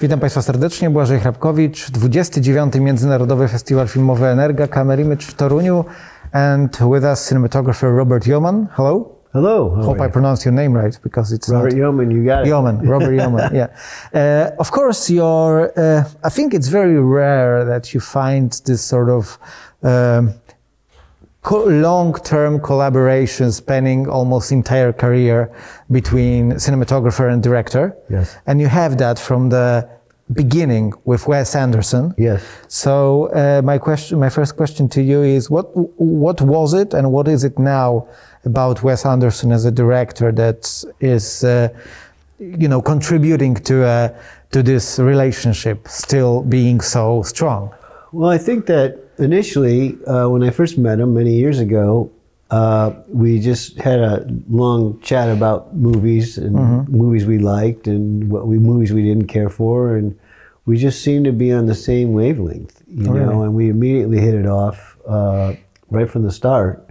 Witam Państwa serdecznie, Błażej Hrapkowicz, 29. Międzynarodowy Festiwal Filmowy EnergaCAMERIMAGE w Toruniu, and with us cinematographer Robert Yeoman. Hello. Hello. Hope I pronounced your name right, because it's Robert Yeoman, you got it. Yeoman, Robert Yeoman, yeah. Of course, I think it's very rare that you find this sort of long-term collaboration spanning almost entire career between cinematographer and director. Yes. And you have that from the beginning with Wes Anderson. Yes. So my first question to you is, what was it and what is it now about Wes Anderson as a director that is, contributing to this relationship still being so strong? Well, I think that initially, when I first met him many years ago, we just had a long chat about movies and movies we liked and movies we didn't care for, and we just seemed to be on the same wavelength, you know. And we immediately hit it off right from the start.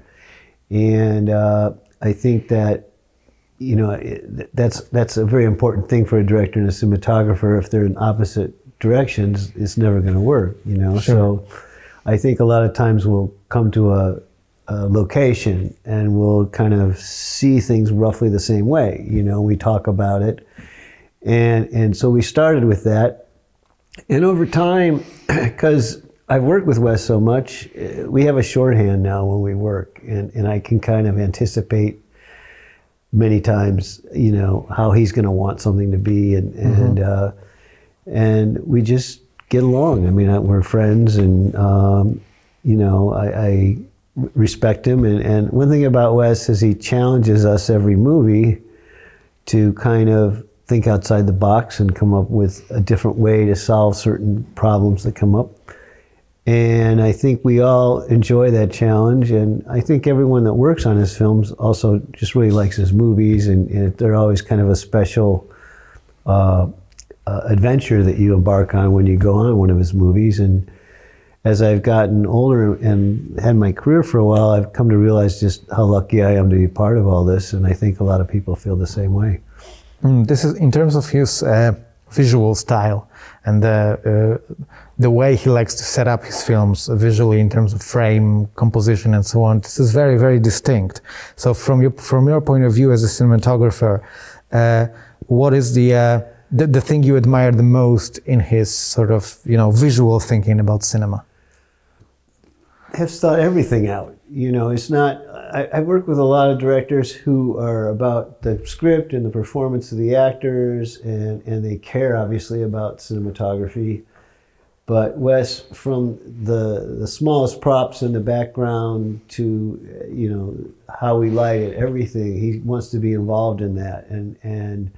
And I think that that's a very important thing for a director and a cinematographer. If they're in opposite directions, it's never going to work, you know. Sure. So I think a lot of times we'll come to a location and we'll kind of see things roughly the same way, you know. We talk about it, and so we started with that, and over time, because I've worked with Wes so much, we have a shorthand now when we work, and I can kind of anticipate many times, you know, how he's going to want something to be, and we just get along. I mean, we're friends, and I respect him. And one thing about Wes is he challenges us every movie to kind of think outside the box and come up with a different way to solve certain problems that come up. And I think we all enjoy that challenge. And I think everyone that works on his films also just really likes his movies, and they're always kind of a special adventure that you embark on when you go on one of his movies. And as I've gotten older and had my career for a while, I've come to realize just how lucky I am to be part of all this, and I think a lot of people feel the same way. This is in terms of his visual style and the way he likes to set up his films visually in terms of frame, composition, and so on. This is very, very distinct. So from your point of view as a cinematographer, what is the thing you admire the most in his sort of, visual thinking about cinema? Has thought everything out. You know, it's not, I work with a lot of directors who are about the script and the performance of the actors, and they care obviously about cinematography. But Wes, from the smallest props in the background to, how we light it, everything, he wants to be involved in that. And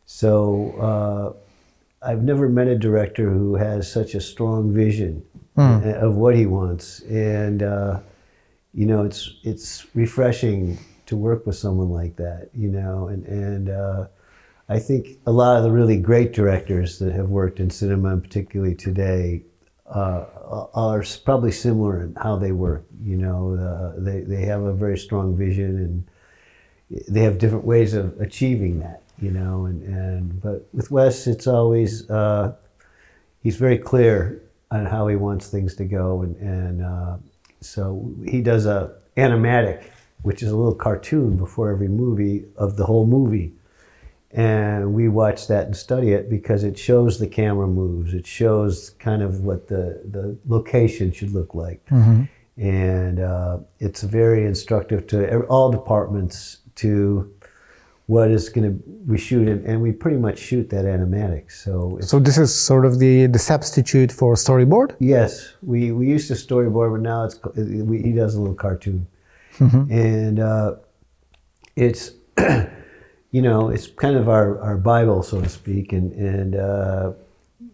so I've never met a director who has such a strong vision of what he wants. And, it's refreshing to work with someone like that, and I think a lot of the really great directors that have worked in cinema, and particularly today, are probably similar in how they work. They have a very strong vision, and they have different ways of achieving that, but with Wes, it's always, he's very clear on how he wants things to go, and so he does a animatic, which is a little cartoon before every movie of the whole movie. And we watch that and study it because it shows the camera moves. It shows kind of what the location should look like. And it's very instructive to all departments to what is going to we shoot, and we pretty much shoot that animatic. So this is sort of the substitute for storyboard? Yes, we used to storyboard, but now he does a little cartoon. And it's it's kind of our Bible, so to speak, and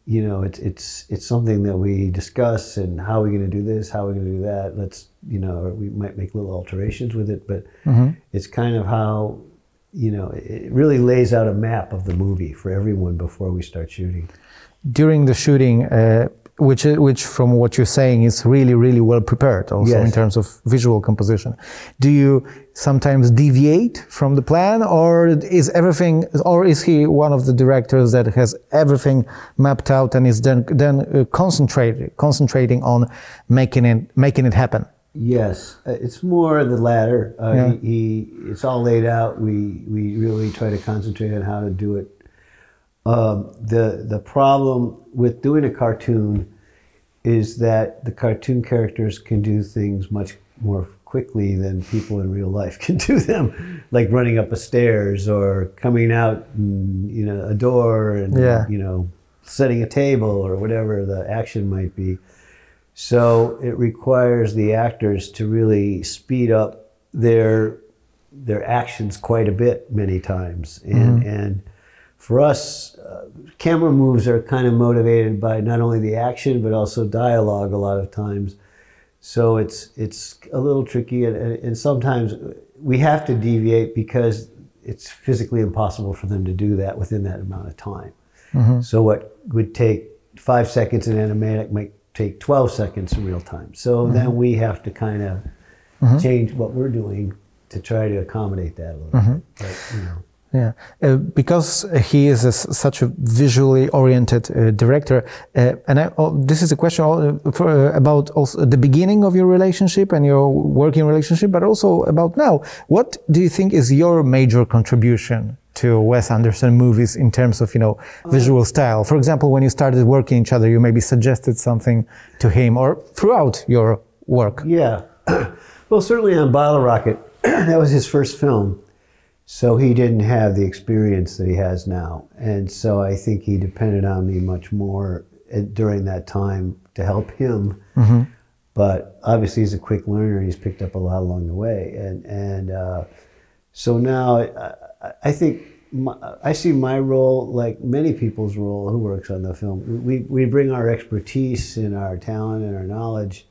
it's something that we discuss, and how are we going to do this, how are we going to do that. Let's we might make little alterations with it, but it's kind of how it really lays out a map of the movie for everyone before we start shooting. During the shooting, which from what you're saying is really, really well prepared also Yes. in terms of visual composition. Do you sometimes deviate from the plan, or is he one of the directors that has everything mapped out and is then concentrating on making it happen? Yes, it's more the latter. It's all laid out. We really try to concentrate on how to do it. The problem with doing a cartoon is that the cartoon characters can do things much more quickly than people in real life can do them, like running up a stairs or coming out, a door, and setting a table or whatever the action might be. So it requires the actors to really speed up their actions quite a bit many times, and for us, camera moves are kind of motivated by not only the action but also dialogue a lot of times. So it's a little tricky, and sometimes we have to deviate because it's physically impossible for them to do that within that amount of time. So what would take 5 seconds in animatic might take 12 seconds in real time. So then we have to kind of change what we're doing to try to accommodate that a little bit. But, Yeah, because he is such a visually oriented director, and this is a question about also the beginning of your relationship and your working relationship, but also about now. What do you think is your major contribution to Wes Anderson movies in terms of visual style? For example, when you started working each other, you maybe suggested something to him, or throughout your work. Yeah, well, certainly on Bottle Rocket, that was his first film. So he didn't have the experience that he has now. And so I think he depended on me much more during that time to help him. But obviously he's a quick learner. He's picked up a lot along the way. And so now I think I see my role like many people's role who works on the film. We bring our expertise and our talent and our knowledge,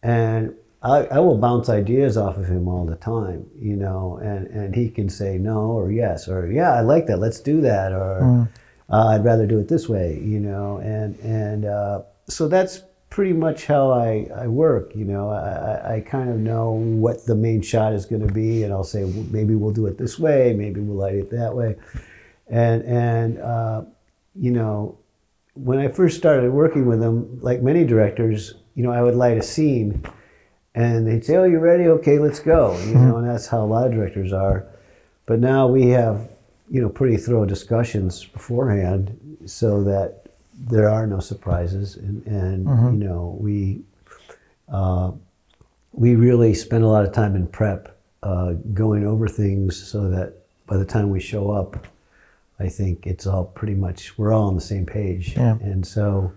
and I will bounce ideas off of him all the time, and he can say no or yes, or yeah, I like that, let's do that, or I'd rather do it this way, and so that's pretty much how I work, I kind of know what the main shot is going to be, and I'll say, well, maybe we'll do it this way, maybe we'll light it that way, and when I first started working with him, like many directors, I would light a scene, and they'd say, oh, you ready? Okay, let's go. And that's how a lot of directors are. But now we have, pretty thorough discussions beforehand so that there are no surprises. And we really spend a lot of time in prep, going over things so that by the time we show up, I think it's all pretty much, we're all on the same page. Yeah. And so,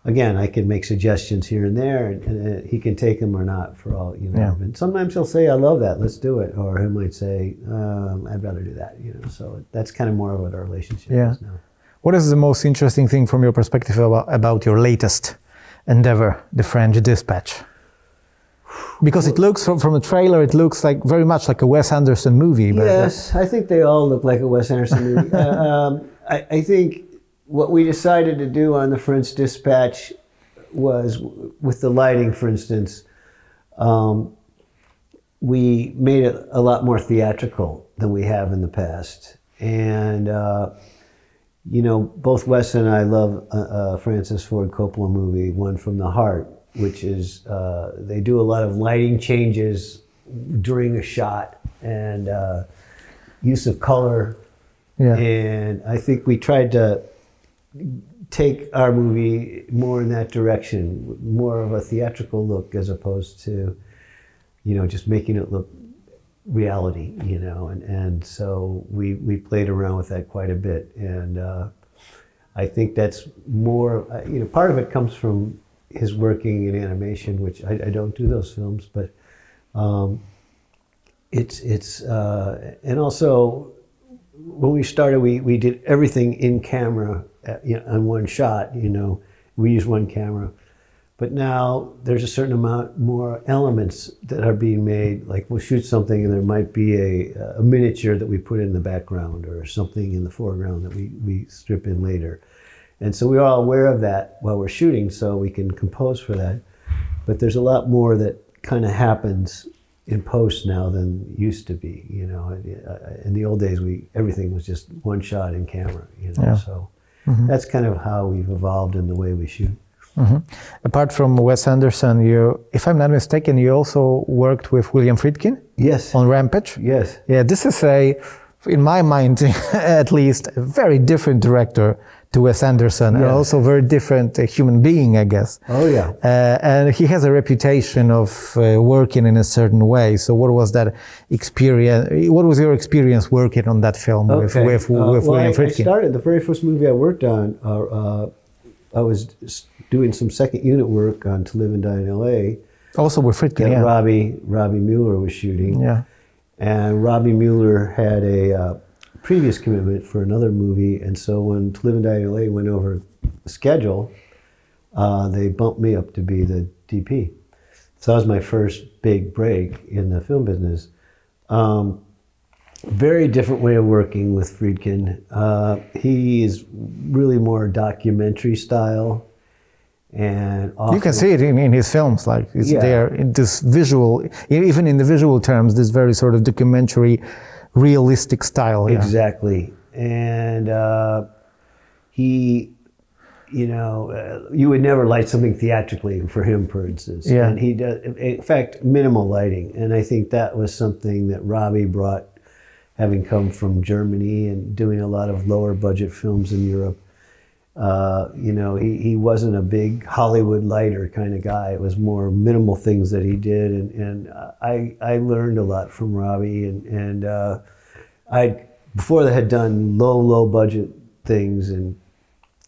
again, I can make suggestions here and there, and he can take them or not for all, Yeah. And sometimes he'll say, I love that, let's do it. Or he might say, I'd rather do that, So that's kind of more of what our relationship is now. What is the most interesting thing from your perspective about your latest endeavor, The French Dispatch? Because it looks, from the trailer, it looks like very much like a Wes Anderson movie. But yes, I think they all look like a Wes Anderson movie. I think what we decided to do on The French Dispatch was, with the lighting, for instance, we made it a lot more theatrical than we have in the past. And, both Wes and I love a Francis Ford Coppola movie, One from the Heart, which is, they do a lot of lighting changes during a shot and use of color. Yeah. And I think we tried to take our movie more in that direction, more of a theatrical look as opposed to, just making it look reality, and so we played around with that quite a bit, and I think that's more, part of it comes from his working in animation, which I don't do those films, but it's and also when we started, we did everything in camera on one shot, we use one camera. But now there's a certain amount more elements that are being made. Like we'll shoot something and there might be a miniature that we put in the background or something in the foreground that we strip in later. And so we're all aware of that while we're shooting, so we can compose for that. But there's a lot more that kind of happens in post now than used to be. You know, in the old days, everything was just one shot in camera. You know, yeah. So that's kind of how we've evolved in the way we shoot. Apart from Wes Anderson, if I'm not mistaken, you also worked with William Friedkin? Yes. On Rampage? Yes. Yeah, this is in my mind, at least, a very different director to Wes Anderson, and also very different human being, I guess. Oh, yeah. And he has a reputation of working in a certain way. So what was that experience? What was your experience working on that film with William Friedkin? The very first movie I worked on, I was doing some second unit work on To Live and Die in L.A. Also with Friedkin, that Robbie Mueller was shooting. Yeah. And Robbie Mueller had a previous commitment for another movie, and so when To Live and Die in L.A. went over the schedule, they bumped me up to be the DP. So that was my first big break in the film business. Very different way of working with Friedkin. He is really more documentary style, and you can see it in his films, like it's there in this visual, even in the visual terms, this very sort of documentary, realistic style. Yeah. Exactly, and he, you know, you would never light something theatrically for him, for instance. Yeah. And he does, in fact, minimal lighting, and I think that was something that Robbie brought, having come from Germany and doing a lot of lower budget films in Europe. You know, he wasn't a big Hollywood lighter kind of guy. It was more minimal things that he did, and I learned a lot from Robbie, and I before they had done low budget things, and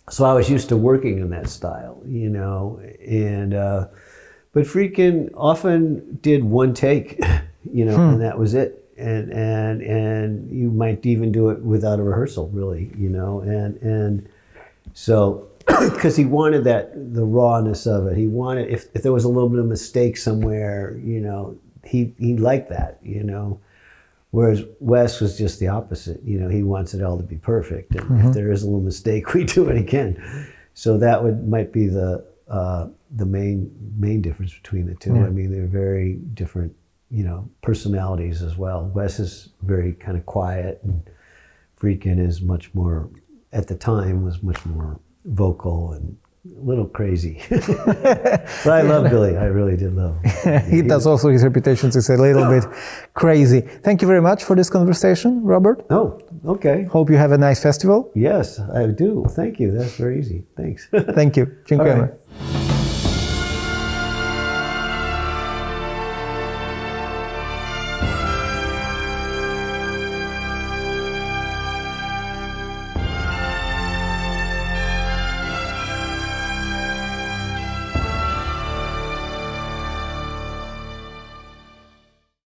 so I was used to working in that style, you know, and but Friedkin often did one take, you know, and that was it. And you might even do it without a rehearsal, really, you know, and so because he wanted the rawness of it. He wanted, if there was a little bit of mistake somewhere, you know, he liked that, you know, whereas Wes was just the opposite. You know, he wants it all to be perfect, and if there is a little mistake, we do it again. So that might be the main difference between the two. I mean, they're very different, you know, personalities as well. Wes is very kind of quiet, and Friedkin is much more, at the time, was much more vocal and a little crazy. But I love Billy. I really did love him. He does also, his reputation is a little bit crazy. Thank you very much for this conversation, Robert. Oh, okay. Hope you have a nice festival. Yes, I do. Thank you. That's very easy. Thanks. Thank you. Dziękujemy.